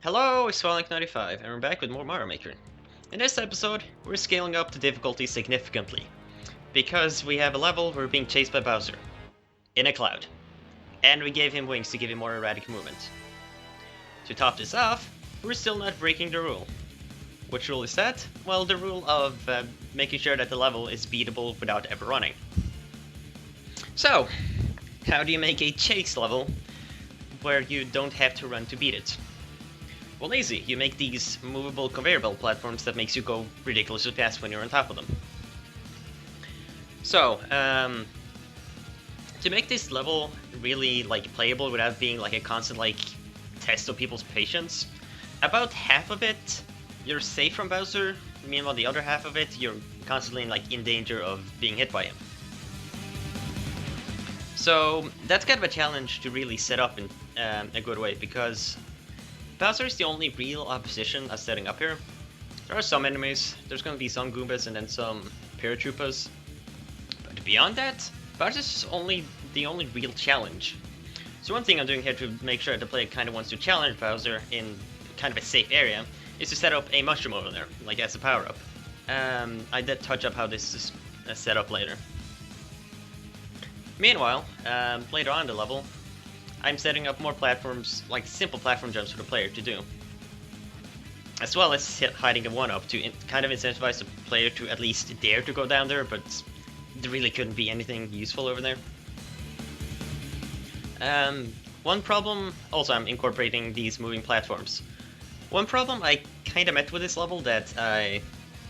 Hello, it's Sonic95, and we're back with more Mario Maker. In this episode, we're scaling up the difficulty significantly, because we have a level where we're being chased by Bowser, in a cloud, and we gave him wings to give him more erratic movement. To top this off, we're still not breaking the rule. Which rule is that? Well, the rule of making sure that the level is beatable without ever running. So, how do you make a chase level where you don't have to run to beat it? Well, easy. You make these movable conveyor belt platforms that makes you go ridiculously fast when you're on top of them. So, to make this level really playable without being like a constant test of people's patience, about half of it you're safe from Bowser. Meanwhile, the other half of it you're constantly in danger of being hit by him. So that's kind of a challenge to really set up in a good way, because Bowser is the only real opposition as setting up here. There are some enemies, there's going to be some Goombas and then some Paratroopas. But beyond that, Bowser is the only real challenge. So one thing I'm doing here to make sure the player kind of wants to challenge Bowser in kind of a safe area is to set up a mushroom over there, like as a power-up. I did touch up how this is set up later. Meanwhile, later on in the level, I'm setting up more platforms, like simple platform jumps for the player to do. As well as hiding a 1-up to kind of incentivize the player to at least dare to go down there, but there really couldn't be anything useful over there. One problem, also I'm incorporating these moving platforms. One problem I kind of met with this level that I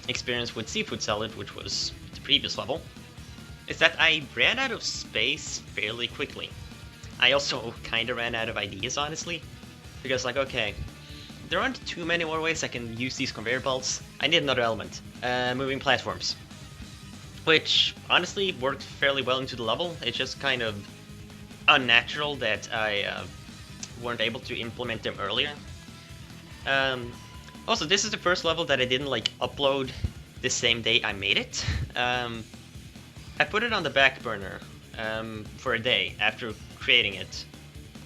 experienced with Seafood Salad, which was the previous level, is that I ran out of space fairly quickly. I also kind of ran out of ideas, honestly, because okay, there aren't too many more ways I can use these conveyor belts. I need another element, moving platforms, which honestly worked fairly well into the level. It's just kind of unnatural that I weren't able to implement them earlier. Also, this is the first level that I didn't upload the same day I made it. I put it on the back burner for a day after creating it,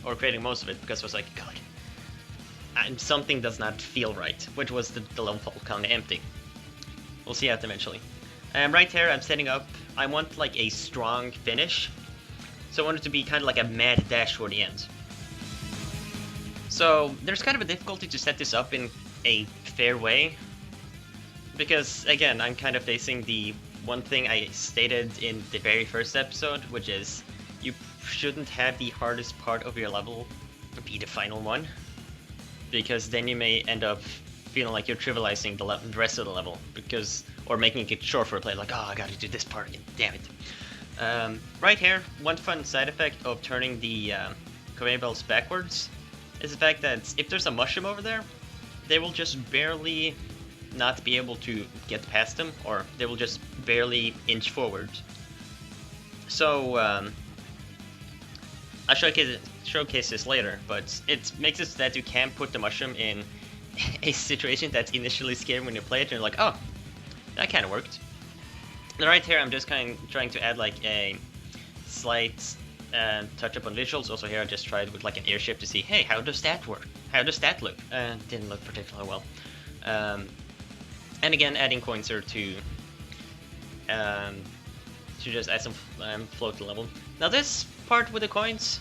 or creating most of it, because I was like, God, something does not feel right, which was the level kind of empty. We'll see that eventually. Right here, I'm setting up, I want a strong finish, so I want it to be kind of like a mad dash for the end. So there's kind of a difficulty to set this up in a fair way, because again, I'm kind of facing the one thing I stated in the very first episode, which is you shouldn't have the hardest part of your level be the final one, because then you may end up feeling like you're trivializing the rest of the level, or making it short for a player, oh, I gotta do this part again, damn it. Right here, one fun side effect of turning the conveyor belts backwards is the fact that if there's a mushroom over there, they will just barely not be able to get past them, or they will just barely inch forward. So I'll showcase this later, but it makes it so that you can put the mushroom in a situation that's initially scary when you play it, and you're like, oh, that kind of worked. And right here, I'm just kind of trying to add a slight touch up on visuals. Also here, I just tried with an airship to see, hey, how does that work? How does that look? Didn't look particularly well. And again, adding coins here to just add some float to the level. Now this part with the coins,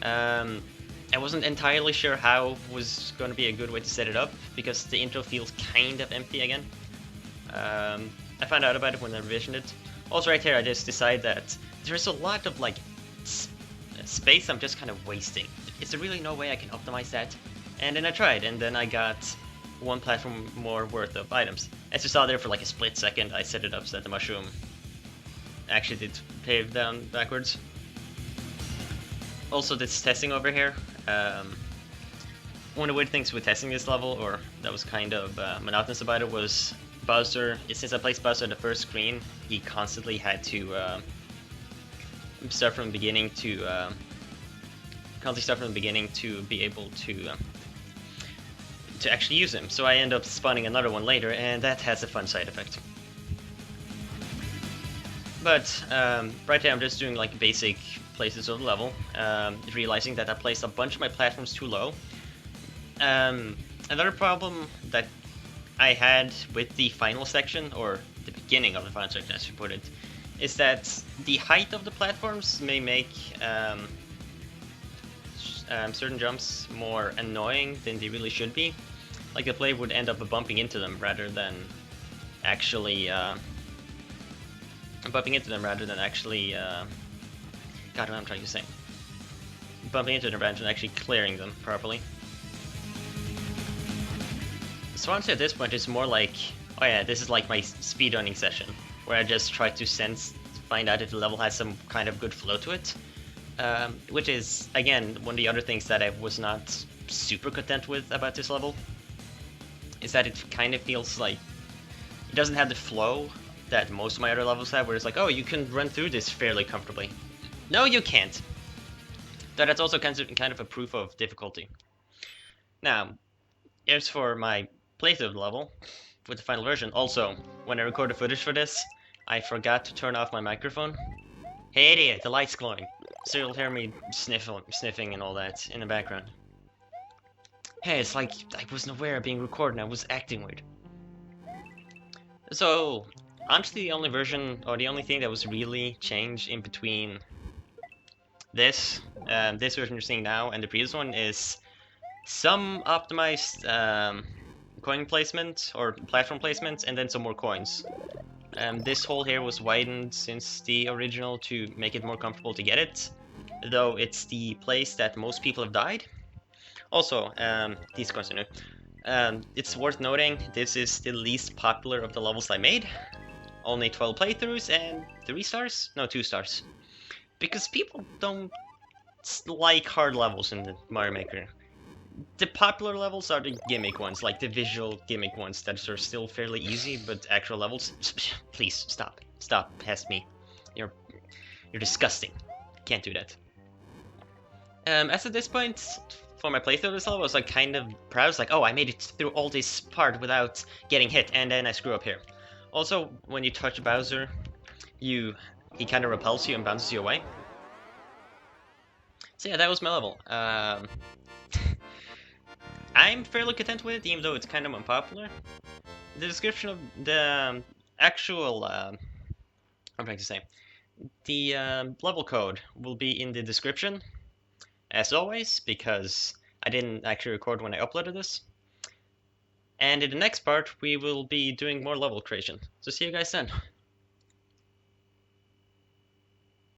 I wasn't entirely sure how was going to be a good way to set it up, because the intro feels kind of empty again. I found out about it when I revisioned it. Also right here, I just decided that there's a lot of space I'm just kind of wasting. Is there really no way I can optimize that? And then I tried, and then I got one platform more worth of items. As you saw there, for a split second, I set it up so that the mushroom actually did pave down backwards. Also, this testing over here, one of the weird things with testing this level, or that was kind of monotonous about it, was Bowser. Since I placed Bowser on the first screen, he constantly had to start from the beginning to be able to actually use him. So I end up spawning another one later, and that has a fun side effect. But right here I'm just doing basic places of the level, realizing that I placed a bunch of my platforms too low. Another problem that I had with the final section, or the beginning of the final section, as you put it, is that the height of the platforms may make certain jumps more annoying than they really should be. Like the player would end up bumping into them rather than actually God, what I'm trying to say. Bumping into them rather than actually clearing them properly. So honestly, at this point, it's more like, oh yeah, this is like my speedrunning session, where I just try to find out if the level has some kind of good flow to it. Which is, again, one of the other things that I was not super content with about this level, is that it kind of feels like it doesn't have the flow that most of my other levels have, where it's like, oh, you can run through this fairly comfortably. No, you can't. So that's also kind of a proof of difficulty. Now, as for my playthrough level with the final version, also, when I recorded footage for this, I forgot to turn off my microphone. Hey idiot, the light's glowing. So you'll hear me sniffing and all that in the background. Hey, it's like I wasn't aware of being recorded, I was acting weird. So, honestly, the only version, or the only thing that was really changed in between this version you're seeing now and the previous one is some optimized coin placement or platform placement, and then some more coins. This hole here was widened since the original to make it more comfortable to get it, though it's the place that most people have died. Also, these coins are new. It's worth noting, this is the least popular of the levels I made. Only 12 playthroughs and 3 stars? No, 2 stars. Because people don't like hard levels in the Mario Maker. The popular levels are the gimmick ones, like the visual gimmick ones that are still fairly easy, but actual levels... Please, stop. Stop, past me. You're disgusting. Can't do that. As at this point, for my playthrough of this level, I was like kind of proud. I was like, oh, I made it through all this part without getting hit, and then I screw up here. Also, when you touch Bowser, he kind of repels you and bounces you away. So yeah, that was my level. I'm fairly content with it, even though it's kind of unpopular. The description of the actual, I'm trying to say, the level code will be in the description, as always, because I didn't actually record when I uploaded this. And in the next part, we will be doing more level creation. So see you guys then.